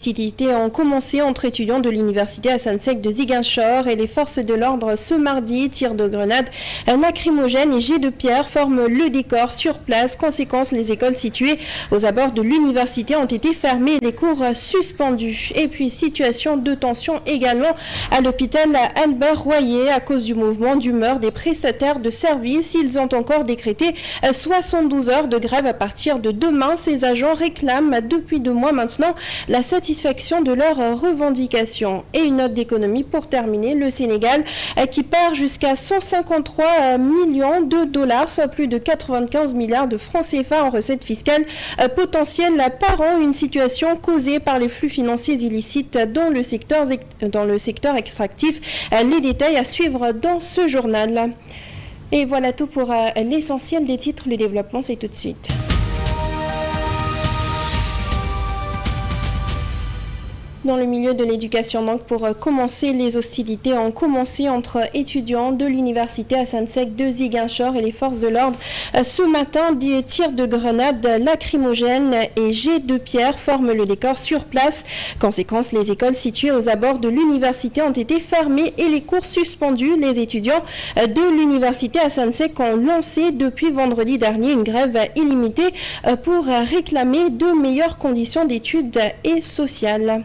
Hostilités ont commencé entre étudiants de l'université Hassan Sek de Ziguinchor et les forces de l'ordre ce mardi. Tirs de grenades lacrymogènes et jets de pierre forment le décor sur place. Conséquence, les écoles situées aux abords de l'université ont été fermées et les cours suspendus. Et puis, situation de tension également à l'hôpital Albert Royer à cause du mouvement d'humeur des prestataires de services. Ils ont encore décrété 72 heures de grève à partir de demain. Ces agents réclament depuis 2 mois maintenant la satisfaction de leurs revendications. Et une note d'économie pour terminer, le Sénégal qui perd jusqu'à 153 millions de dollars, soit plus de 95 milliards de francs CFA en recettes fiscales potentielles par an, une situation causée par les flux financiers illicites dans le secteur extractif. Les détails à suivre dans ce journal. Et voilà tout pour l'essentiel des titres. Le développement, c'est tout de suite. Dans le milieu de l'éducation, donc, pour commencer, les hostilités ont commencé entre étudiants de l'université Hassan Sek de Ziguinchor et les forces de l'ordre. Ce matin, des tirs de grenades lacrymogènes et jets de pierre forment le décor sur place. Conséquence, les écoles situées aux abords de l'université ont été fermées et les cours suspendus. Les étudiants de l'université Hassan Sek ont lancé depuis vendredi dernier une grève illimitée pour réclamer de meilleures conditions d'études et sociales.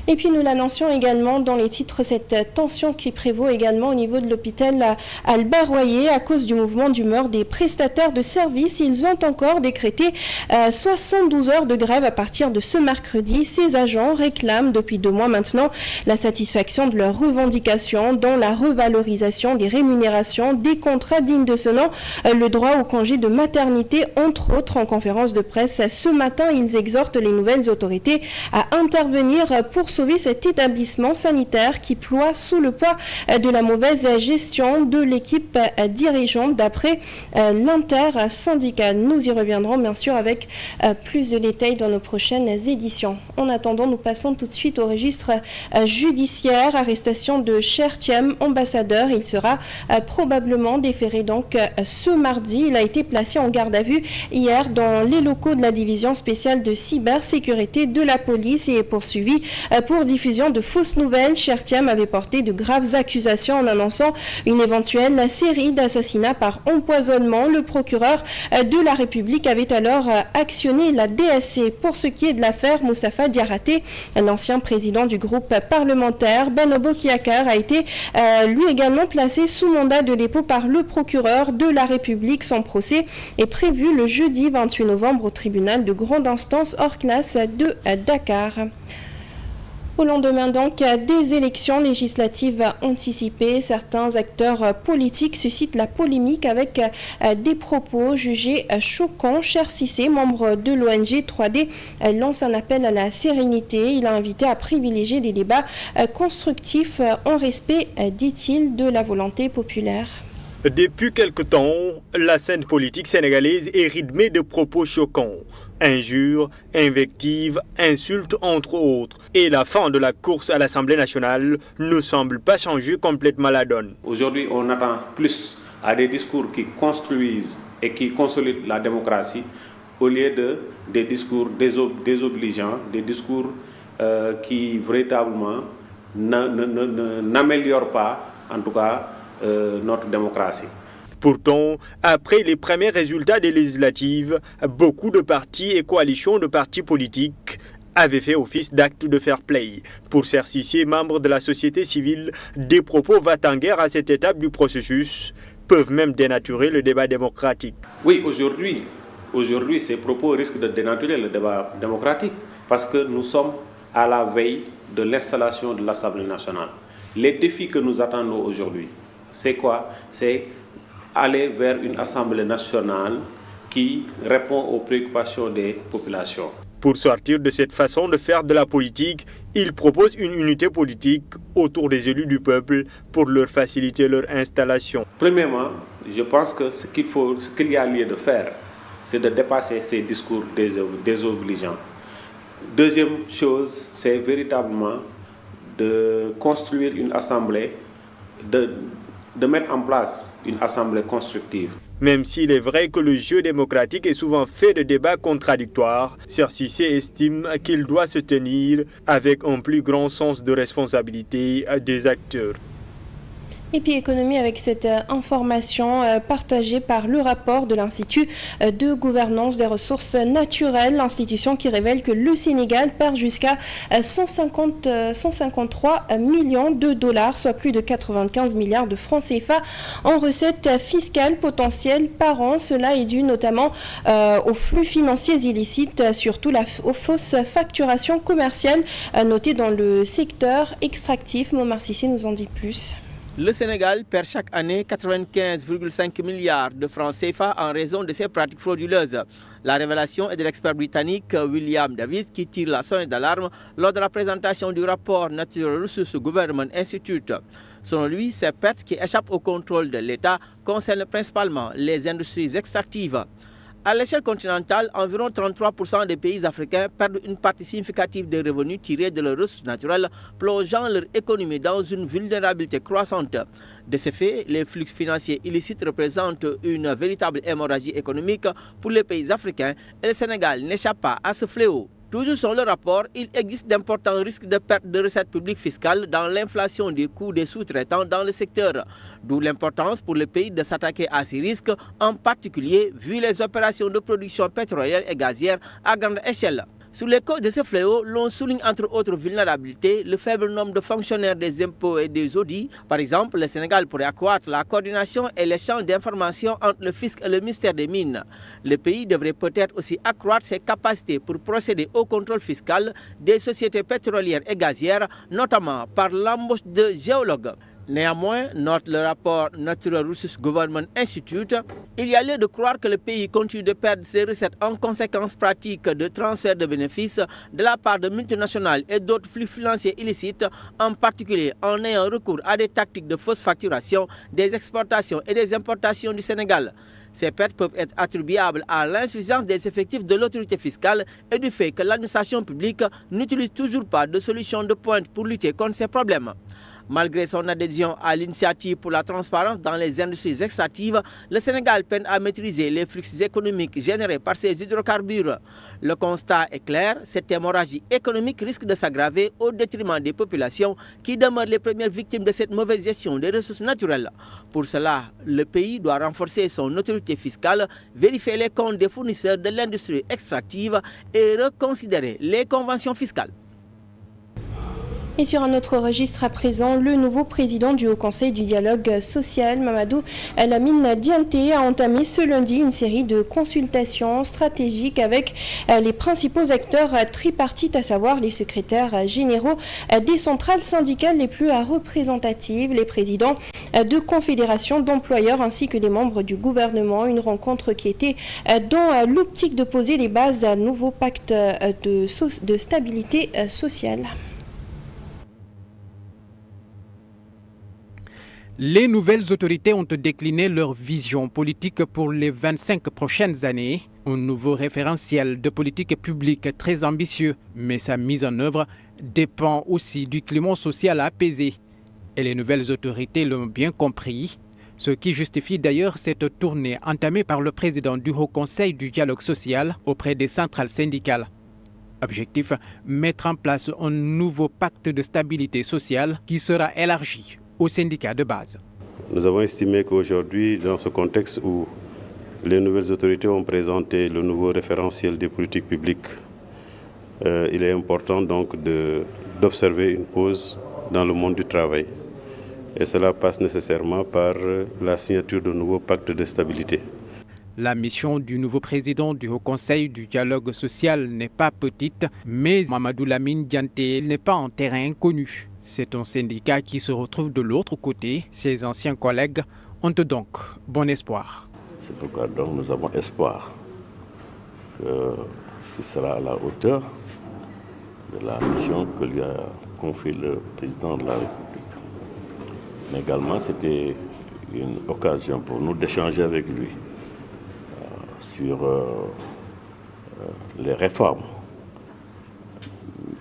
Et puis nous l'annoncions également dans les titres, cette tension qui prévaut également au niveau de l'hôpital Albert Royer à cause du mouvement d'humeur des prestataires de services. Ils ont encore décrété 72 heures de grève à partir de ce mercredi. Ces agents réclament depuis 2 mois maintenant la satisfaction de leurs revendications, dont la revalorisation des rémunérations, des contrats dignes de ce nom, le droit au congé de maternité, entre autres. En conférence de presse ce matin, ils exhortent les nouvelles autorités à intervenir pour sauver cet établissement sanitaire qui ploie sous le poids de la mauvaise gestion de l'équipe dirigeante d'après l'inter-syndicat. Nous y reviendrons bien sûr avec plus de détails dans nos prochaines éditions. En attendant, nous passons tout de suite au registre judiciaire. Arrestation de Chertiem, ambassadeur. Il sera probablement déféré donc ce mardi. Il a été placé en garde à vue hier dans les locaux de la division spéciale de cybersécurité de la police et est poursuivi pour diffusion de fausses nouvelles. Chertiem avait porté de graves accusations en annonçant une éventuelle série d'assassinats par empoisonnement. Le procureur de la République avait alors actionné la DSC. Pour ce qui est de l'affaire Moustapha Diarraté, l'ancien président du groupe parlementaire, Ben Obokiakar a été lui également placé sous mandat de dépôt par le procureur de la République. Son procès est prévu le jeudi 28 novembre au tribunal de grande instance hors classe de Dakar. Au lendemain donc des élections législatives anticipées, certains acteurs politiques suscitent la polémique avec des propos jugés choquants. Cher Cissé, membre de l'ONG 3D, lance un appel à la sérénité. Il a invité à privilégier des débats constructifs en respect, dit-il, de la volonté populaire. Depuis quelque temps, la scène politique sénégalaise est rythmée de propos choquants. Injures, invectives, insultes entre autres. Et la fin de la course à l'Assemblée nationale ne semble pas changer complètement la donne. Aujourd'hui, on attend plus à des discours qui construisent et qui consolident la démocratie au lieu des discours désobligeants, des discours qui véritablement n'améliorent pas, en tout cas, notre démocratie. Pourtant, après les premiers résultats des législatives, beaucoup de partis et coalitions de partis politiques avaient fait office d'acte de fair play. Pour Cher Cissé, membre de la société civile, des propos va-t-en-guerre à cette étape du processus peuvent même dénaturer le débat démocratique. Oui, aujourd'hui, ces propos risquent de dénaturer le débat démocratique parce que nous sommes à la veille de l'installation de l'Assemblée nationale. Les défis que nous attendons aujourd'hui, c'est quoi? C'est aller vers une Assemblée nationale qui répond aux préoccupations des populations. Pour sortir de cette façon de faire de la politique, il propose une unité politique autour des élus du peuple pour leur faciliter leur installation. Premièrement, je pense que ce qu'il y a lieu de faire, c'est de dépasser ces discours désobligeants. Deuxième chose, c'est véritablement de construire une assemblée, de mettre en place une assemblée constructive. Même s'il est vrai que le jeu démocratique est souvent fait de débats contradictoires, Sirr-Cissé estime qu'il doit se tenir avec un plus grand sens de responsabilité des acteurs. Et puis économie avec cette information partagée par le rapport de l'Institut de gouvernance des ressources naturelles, l'institution qui révèle que le Sénégal perd jusqu'à 153 millions de dollars, soit plus de 95 milliards de francs CFA en recettes fiscales potentielles par an. Cela est dû notamment aux flux financiers illicites, surtout aux fausses facturations commerciales notées dans le secteur extractif. Momar Cissé nous en dit plus. Le Sénégal perd chaque année 95,5 milliards de francs CFA en raison de ces pratiques frauduleuses. La révélation est de l'expert britannique William Davis qui tire la sonnette d'alarme lors de la présentation du rapport Natural Resources Government Institute. Selon lui, ces pertes qui échappent au contrôle de l'État concernent principalement les industries extractives. À l'échelle continentale, environ 33% des pays africains perdent une partie significative des revenus tirés de leurs ressources naturelles, plongeant leur économie dans une vulnérabilité croissante. De ce fait, les flux financiers illicites représentent une véritable hémorragie économique pour les pays africains et le Sénégal n'échappe pas à ce fléau. Toujours sur le rapport, il existe d'importants risques de perte de recettes publiques fiscales dans l'inflation des coûts des sous-traitants dans le secteur. D'où l'importance pour le pays de s'attaquer à ces risques, en particulier vu les opérations de production pétrolière et gazière à grande échelle. Sous les causes de ce fléau, l'on souligne entre autres vulnérabilités le faible nombre de fonctionnaires des impôts et des audits. Par exemple, le Sénégal pourrait accroître la coordination et l'échange d'informations entre le fisc et le ministère des Mines. Le pays devrait peut-être aussi accroître ses capacités pour procéder au contrôle fiscal des sociétés pétrolières et gazières, notamment par l'embauche de géologues. Néanmoins, note le rapport Natural Resources Government Institute, il y a lieu de croire que le pays continue de perdre ses recettes en conséquence pratique de transfert de bénéfices de la part de multinationales et d'autres flux financiers illicites, en particulier en ayant recours à des tactiques de fausse facturation des exportations et des importations du Sénégal. Ces pertes peuvent être attribuables à l'insuffisance des effectifs de l'autorité fiscale et du fait que l'administration publique n'utilise toujours pas de solution de pointe pour lutter contre ces problèmes. Malgré son adhésion à l'initiative pour la transparence dans les industries extractives, le Sénégal peine à maîtriser les flux économiques générés par ces hydrocarbures. Le constat est clair, cette hémorragie économique risque de s'aggraver au détriment des populations qui demeurent les premières victimes de cette mauvaise gestion des ressources naturelles. Pour cela, le pays doit renforcer son autorité fiscale, vérifier les comptes des fournisseurs de l'industrie extractive et reconsidérer les conventions fiscales. Et sur un autre registre à présent, le nouveau président du Haut Conseil du dialogue social, Mamadou Lamine Dianté, a entamé ce lundi une série de consultations stratégiques avec les principaux acteurs tripartites, à savoir les secrétaires généraux des centrales syndicales les plus représentatives, les présidents de confédérations d'employeurs ainsi que des membres du gouvernement. Une rencontre qui était dans l'optique de poser les bases d'un nouveau pacte de stabilité sociale. Les nouvelles autorités ont décliné leur vision politique pour les 25 prochaines années. Un nouveau référentiel de politique publique très ambitieux, mais sa mise en œuvre dépend aussi du climat social apaisé. Et les nouvelles autorités l'ont bien compris, ce qui justifie d'ailleurs cette tournée entamée par le président du Haut Conseil du dialogue social auprès des centrales syndicales. Objectif, mettre en place un nouveau pacte de stabilité sociale qui sera élargi aux syndicats de base. Nous avons estimé qu'aujourd'hui, dans ce contexte où les nouvelles autorités ont présenté le nouveau référentiel des politiques publiques, il est important donc d'observer une pause dans le monde du travail. Et cela passe nécessairement par la signature de nouveaux pactes de stabilité. La mission du nouveau président du Haut Conseil du dialogue social n'est pas petite, mais Mamadou Lamine Dianté n'est pas en terrain inconnu. C'est un syndicat qui se retrouve de l'autre côté. Ses anciens collègues ont donc bon espoir. C'est pourquoi donc nous avons espoir qu'il sera à la hauteur de la mission que lui a confiée le président de la République. Mais également, c'était une occasion pour nous d'échanger avec lui sur les réformes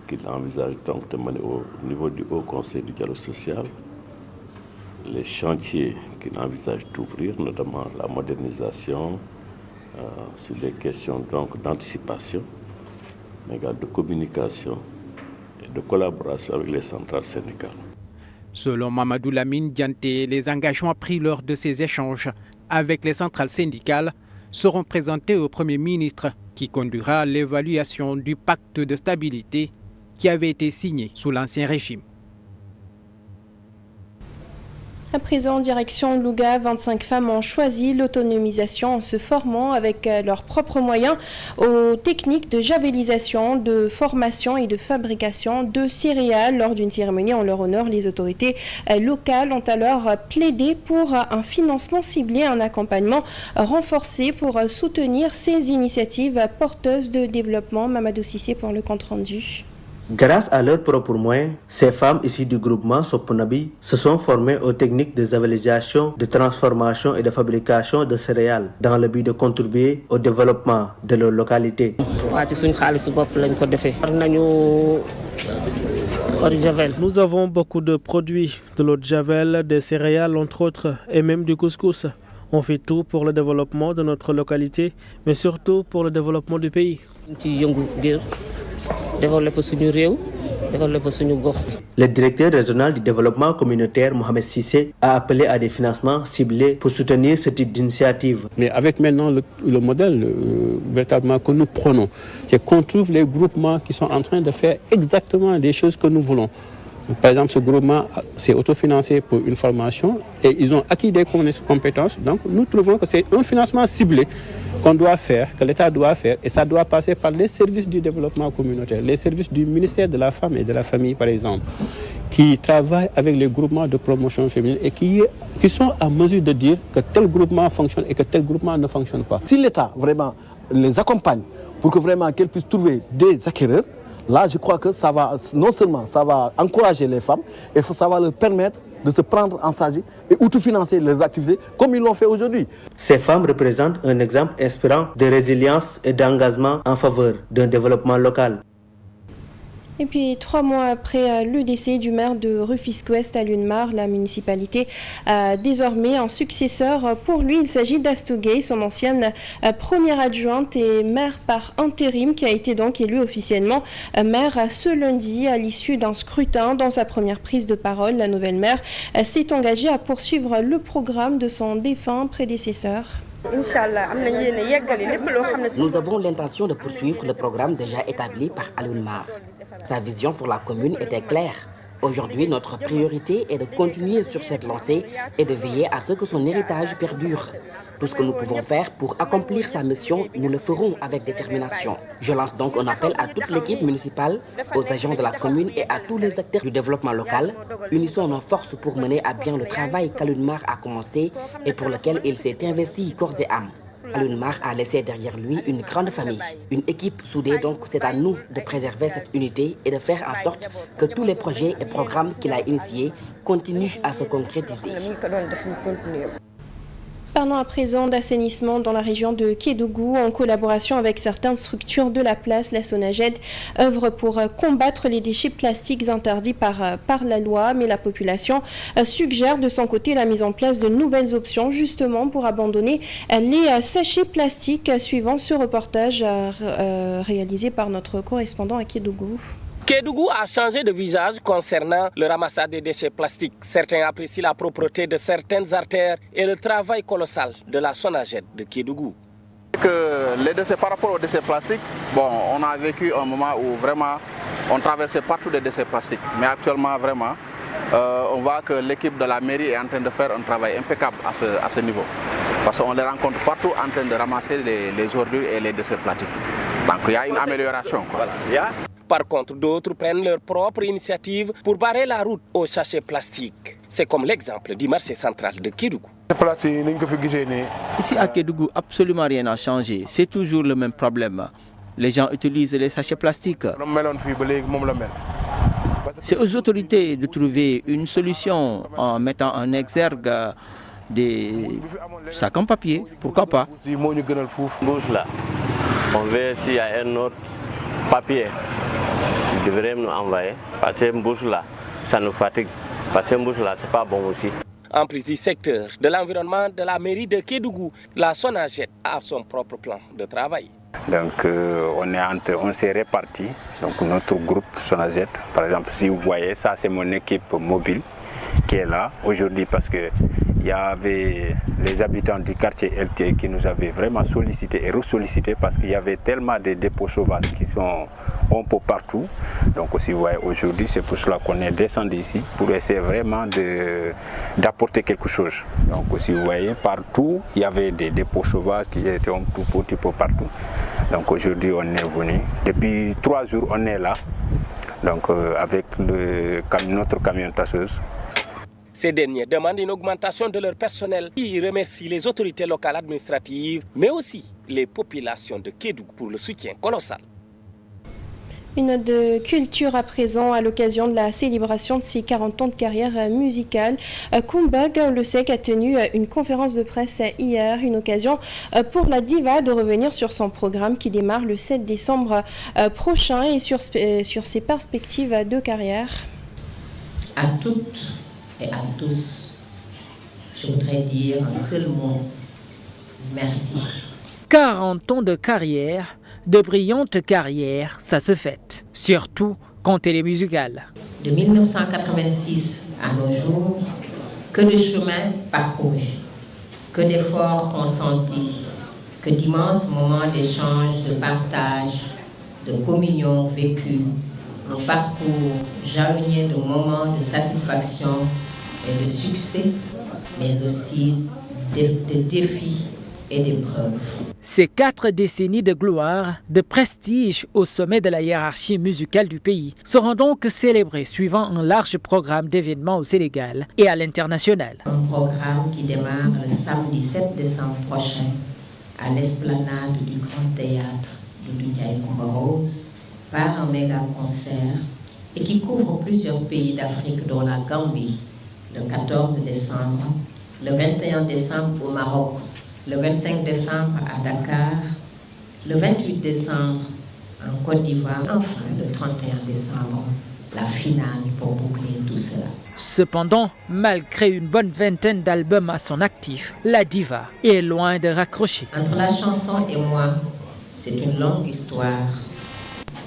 qu'il envisage donc de mener au niveau du Haut Conseil du dialogue social les chantiers qu'il envisage d'ouvrir, notamment la modernisation, sur les questions d'anticipation, mais également de communication et de collaboration avec les centrales syndicales. Selon Mamadou Lamine Dianté, les engagements pris lors de ces échanges avec les centrales syndicales seront présentés au Premier ministre qui conduira l'évaluation du pacte de stabilité qui avait été signé sous l'Ancien Régime. À présent, direction Louga, 25 femmes ont choisi l'autonomisation en se formant avec leurs propres moyens aux techniques de javellisation, de formation et de fabrication de céréales. Lors d'une cérémonie en leur honneur, les autorités locales ont alors plaidé pour un financement ciblé, un accompagnement renforcé pour soutenir ces initiatives porteuses de développement. Mamadou Sissé pour le compte-rendu. Grâce à leurs propres moyens, ces femmes issues du groupement Soponabi se sont formées aux techniques de javellisation, de transformation et de fabrication de céréales dans le but de contribuer au développement de leur localité. Nous avons beaucoup de produits, de l'eau de javel, des céréales entre autres et même du couscous. On fait tout pour le développement de notre localité, mais surtout pour le développement du pays. Le directeur régional du développement communautaire, Mohamed Sissé, a appelé à des financements ciblés pour soutenir ce type d'initiative. Mais avec maintenant le modèle véritablement que nous prenons, c'est qu'on trouve les groupements qui sont en train de faire exactement des choses que nous voulons. Par exemple, ce groupement s'est autofinancé pour une formation et ils ont acquis des compétences. Donc nous trouvons que c'est un financement ciblé qu'on doit faire, que l'État doit faire, et ça doit passer par les services du développement communautaire, les services du ministère de la Femme et de la Famille, par exemple, qui travaillent avec les groupements de promotion féminine et qui sont en mesure de dire que tel groupement fonctionne et que tel groupement ne fonctionne pas. Si l'État vraiment les accompagne pour que vraiment qu'elles puissent trouver des acquéreurs, là, je crois que ça va, non seulement ça va encourager les femmes, et ça va leur permettre de se prendre en charge et autofinancer leurs activités comme ils l'ont fait aujourd'hui. Ces femmes représentent un exemple inspirant de résilience et d'engagement en faveur d'un développement local. Et puis 3 mois après le décès du maire de Rufisque-Ouest à Lunemar, la municipalité a désormais un successeur. Pour lui, il s'agit d'Astou Gueye, son ancienne première adjointe et maire par intérim, qui a été donc élu officiellement maire ce lundi à l'issue d'un scrutin. Dans sa première prise de parole, la nouvelle maire s'est engagée à poursuivre le programme de son défunt prédécesseur. Nous avons l'intention de poursuivre le programme déjà établi par Alioune Mar. Sa vision pour la commune était claire. Aujourd'hui, notre priorité est de continuer sur cette lancée et de veiller à ce que son héritage perdure. Tout ce que nous pouvons faire pour accomplir sa mission, nous le ferons avec détermination. Je lance donc un appel à toute l'équipe municipale, aux agents de la commune et à tous les acteurs du développement local. Unissons nos forces pour mener à bien le travail qu'Alioune Mar a commencé et pour lequel il s'est investi corps et âme. Alioune Mar a laissé derrière lui une grande famille, une équipe soudée, donc c'est à nous de préserver cette unité et de faire en sorte que tous les projets et programmes qu'il a initiés continuent à se concrétiser. Parlons à présent d'assainissement dans la région de Kédougou. En collaboration avec certaines structures de la place, la Sonaged œuvre pour combattre les déchets plastiques interdits par la loi. Mais la population suggère de son côté la mise en place de nouvelles options justement pour abandonner les sachets plastiques, suivant ce reportage réalisé par notre correspondant à Kédougou. Kédougou a changé de visage concernant le ramassage des déchets plastiques. Certains apprécient la propreté de certaines artères et le travail colossal de la Sonaged de Kédougou. Les déchets, par rapport aux déchets plastiques, on a vécu un moment où vraiment on traversait partout des déchets plastiques. Mais actuellement, vraiment, on voit que l'équipe de la mairie est en train de faire un travail impeccable à ce niveau. Parce qu'on les rencontre partout en train de ramasser les ordures et les déchets plastiques. Donc il y a une amélioration. Par contre, d'autres prennent leur propre initiative pour barrer la route aux sachets plastiques. C'est comme l'exemple du marché central de Kédougou. Ici à Kédougou, absolument rien n'a changé. C'est toujours le même problème. Les gens utilisent les sachets plastiques. C'est aux autorités de trouver une solution en mettant en exergue des sacs en papier. Pourquoi pas? Bouche là. On veut s'il y a un autre papier. Ils devraient nous envoyer. Parce que bouche là, ça nous fatigue. Parce que bouche là, c'est pas bon aussi. En plus du secteur de l'environnement de la mairie de Kédougou, la SONAGED a son propre plan de travail. Donc on s'est répartis, donc notre groupe SONAGED, par exemple, si vous voyez, ça c'est mon équipe mobile qui est là aujourd'hui parce qu'il y avait les habitants du quartier LT qui nous avaient vraiment sollicités et ressollicités parce qu'il y avait tellement de dépôts sauvages qui sont un peu partout. Donc aussi, vous voyez, aujourd'hui, c'est pour cela qu'on est descendu ici, pour essayer vraiment d'apporter quelque chose. Donc aussi, vous voyez, partout, il y avait des dépôts sauvages qui étaient un tout petit peu partout. Donc aujourd'hui, on est venu. Depuis 3 jours, on est là, donc avec notre camion tasseuse. Ces derniers demandent une augmentation de leur personnel. Ils remercient les autorités locales administratives, mais aussi les populations de Kédougou pour le soutien colossal. Une note de culture à présent à l'occasion de la célébration de ses 40 ans de carrière musicale. Kumba Gawlosek a tenu une conférence de presse hier, une occasion pour la diva de revenir sur son programme qui démarre le 7 décembre prochain et sur ses perspectives de carrière. À toutes et à tous, je voudrais dire un seul mot, merci. 40 ans de carrière, de brillantes carrières, ça se fête, surtout quand elle est musicale. De 1986 à nos jours, que de chemin parcouru, que d'efforts consentis, que d'immenses moments d'échange, de partage, de communion vécue, un parcours jalonné de moments de satisfaction et de succès, mais aussi de défis et d'épreuves. Ces 4 décennies de gloire, de prestige au sommet de la hiérarchie musicale du pays seront donc célébrées suivant un large programme d'événements au Sénégal et à l'international. Un programme qui démarre le samedi 7 décembre prochain à l'esplanade du Grand Théâtre de Ndiaye Coumba Rose par un méga concert et qui couvre plusieurs pays d'Afrique dont la Gambie le 14 décembre, le 21 décembre au Maroc, le 25 décembre à Dakar, le 28 décembre en Côte d'Ivoire, enfin le 31 décembre, la finale pour boucler tout cela. Cependant, malgré une bonne vingtaine d'albums à son actif, la diva est loin de raccrocher. Entre la chanson et moi, c'est une longue histoire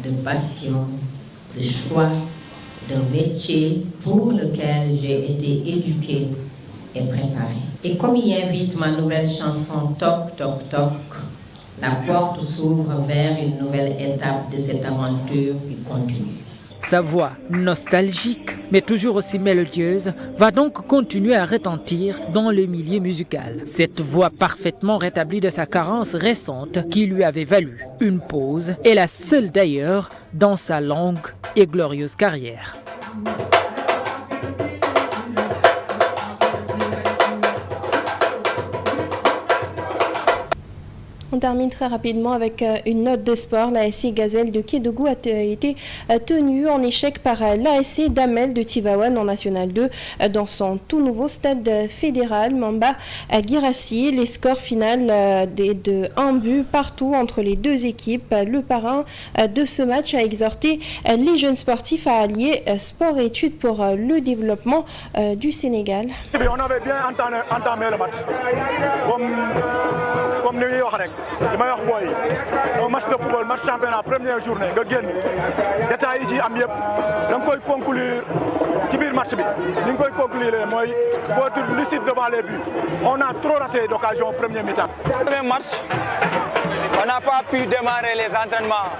de passion, de choix, d'un métier pour lequel j'ai été éduquée et préparée. Et comme y invite ma nouvelle chanson Toc Toc Toc, la porte s'ouvre vers une nouvelle étape de cette aventure qui continue. Sa voix nostalgique, mais toujours aussi mélodieuse, va donc continuer à retentir dans le milieu musical. Cette voix parfaitement rétablie de sa carence récente qui lui avait valu une pause, est la seule d'ailleurs dans sa longue et glorieuse carrière. On termine très rapidement avec une note de sport. L'ASC Gazelle de Kédougou a été tenue en échec par l'ASC Damel de Tivaouane en National 2 dans son tout nouveau stade fédéral Mamba à Guirassy. Les scores finaux de 1 but partout entre les deux équipes. Le parrain de ce match a exhorté les jeunes sportifs à allier sport et études pour le développement du Sénégal. On avait bien entamé le match. Comme nous li may wax booy un match de football match championnat première journée nga génn détails yi ci am yëpp da nga koy conclure ci biir match bi li nga koy conclure mooy faut être lucide devant les buts. On a trop raté d'occasion au premier mi-temps. Premier match, on n'a pas pu démarrer les entraînements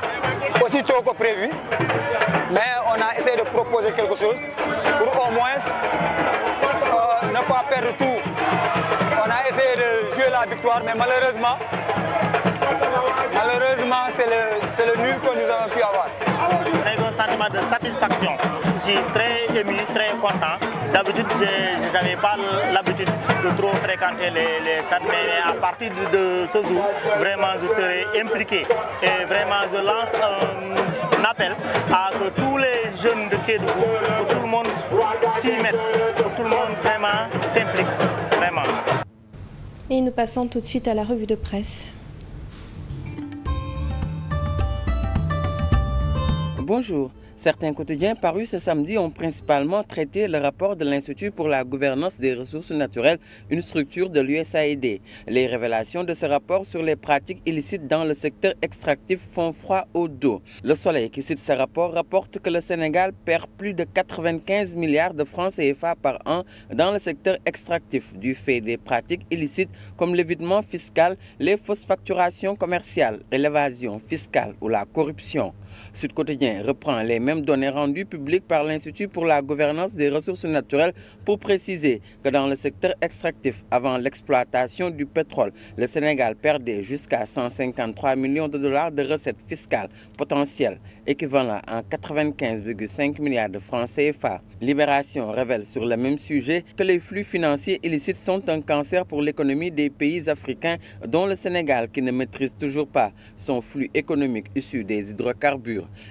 aussi tôt que prévu, mais on a essayé de proposer quelque chose pour au moins ne pas perdre tout. On a essayé de jouer la victoire, mais malheureusement, c'est le nul que nous avons pu avoir. Avec un sentiment de satisfaction, je suis très ému, très content. D'habitude, je n'avais pas l'habitude de trop fréquenter les stades, mais à partir de ce jour, vraiment, je serai impliqué. Et vraiment, je lance un appel à que tous les jeunes de Kédougou, que tout le monde s'y mette, que tout le monde vraiment s'implique. Vraiment. Et nous passons tout de suite à la revue de presse. Bonjour. Certains quotidiens parus ce samedi ont principalement traité le rapport de l'Institut pour la gouvernance des ressources naturelles, une structure de l'USAID. Les révélations de ce rapport sur les pratiques illicites dans le secteur extractif font froid au dos. Le Soleil, qui cite ce rapport, rapporte que le Sénégal perd plus de 95 milliards de francs CFA par an dans le secteur extractif du fait des pratiques illicites comme l'évitement fiscal, les fausses facturations commerciales, l'évasion fiscale ou la corruption. Sud Quotidien reprend les mêmes données rendues publiques par l'Institut pour la gouvernance des ressources naturelles pour préciser que dans le secteur extractif, avant l'exploitation du pétrole, le Sénégal perdait jusqu'à 153 millions de dollars de recettes fiscales potentielles, équivalent à 95,5 milliards de francs CFA. Libération révèle sur le même sujet que les flux financiers illicites sont un cancer pour l'économie des pays africains, dont le Sénégal qui ne maîtrise toujours pas son flux économique issu des hydrocarbures.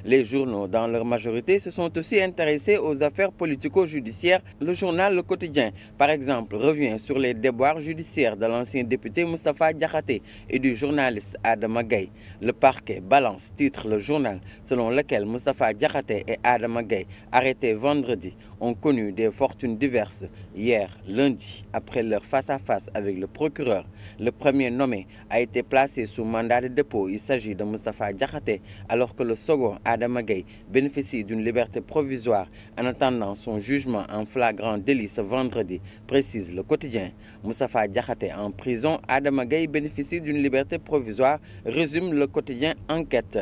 Les journaux, dans leur majorité, se sont aussi intéressés aux affaires politico-judiciaires. Le journal Le Quotidien, par exemple, revient sur les déboires judiciaires de l'ancien député Moustapha Diakhaté et du journaliste Adama Gaye. Le parquet balance, titre le journal, selon lequel Moustapha Diakhaté et Adama Gaye, arrêtés vendredi, ont connu des fortunes diverses. Hier, lundi, après leur face-à-face avec le procureur, le premier nommé a été placé sous mandat de dépôt. Il s'agit de Moustapha Diakhaté, alors que le second, Adama Gaye, bénéficie d'une liberté provisoire en attendant son jugement en flagrant délit ce vendredi, précise Le Quotidien. Moustapha Diakhaté en prison, Adama Gaye bénéficie d'une liberté provisoire, résume Le Quotidien Enquête.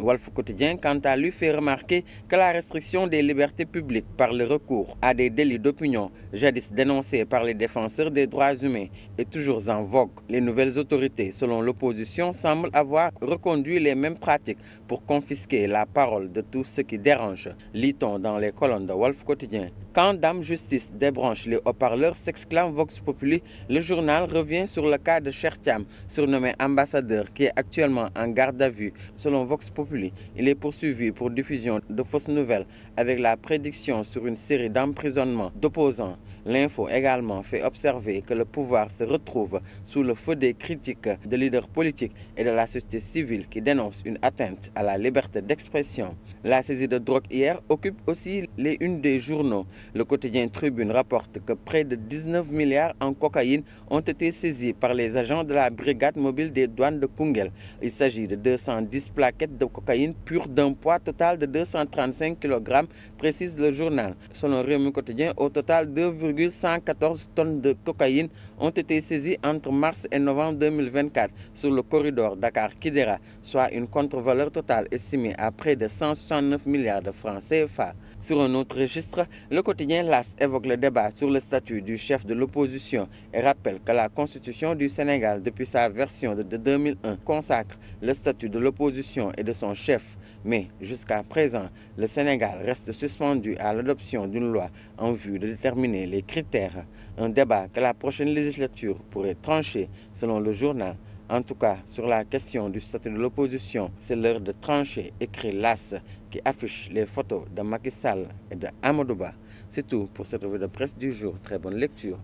Walf Quotidien, quant à lui, fait remarquer que la restriction des libertés publiques par le recours à des délits d'opinion, jadis dénoncés par les défenseurs des droits humains, est toujours en vogue. Les nouvelles autorités, selon l'opposition, semblent avoir reconduit les mêmes pratiques pour confisquer la parole de tout ce qui dérange, lit-on dans les colonnes de Walf Quotidien. Quand Dame Justice débranche les haut-parleurs, s'exclame Vox Populi, le journal revient sur le cas de Cheikh Thiam, surnommé ambassadeur, qui est actuellement en garde à vue. Selon Vox Populi, il est poursuivi pour diffusion de fausses nouvelles avec la prédiction sur une série d'emprisonnements d'opposants. L'info également fait observer que le pouvoir se retrouve sous le feu des critiques de leaders politiques et de la société civile qui dénoncent une atteinte à la liberté d'expression. La saisie de drogue hier occupe aussi les unes des journaux. Le quotidien Tribune rapporte que près de 19 milliards en cocaïne ont été saisis par les agents de la brigade mobile des douanes de Koungheul. Il s'agit de 210 plaquettes de cocaïne pure d'un poids total de 235 kg, précise le journal. Selon Réumi Quotidien, au total 2,114 tonnes de cocaïne ont été saisies entre mars et novembre 2024 sur le corridor Dakar-Kidira, soit une contre-valeur totale estimée à près de 169 milliards de francs CFA. Sur un autre registre, le quotidien LAS évoque le débat sur le statut du chef de l'opposition et rappelle que la Constitution du Sénégal, depuis sa version de 2001, consacre le statut de l'opposition et de son chef. Mais jusqu'à présent, le Sénégal reste suspendu à l'adoption d'une loi en vue de déterminer les critères. Un débat que la prochaine législature pourrait trancher, selon le journal. En tout cas, sur la question du statut de l'opposition, c'est l'heure de trancher, écrit l'AS, qui affiche les photos de Macky Sall et de Amadou Ba. C'est tout pour cette revue de presse du jour. Très bonne lecture.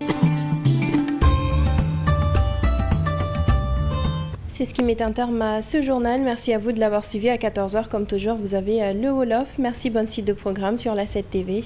C'est ce qui met un terme à ce journal. Merci à vous de l'avoir suivi. À 14h, comme toujours, vous avez le Wolof. Merci, bonne suite de programme sur la 7 TV.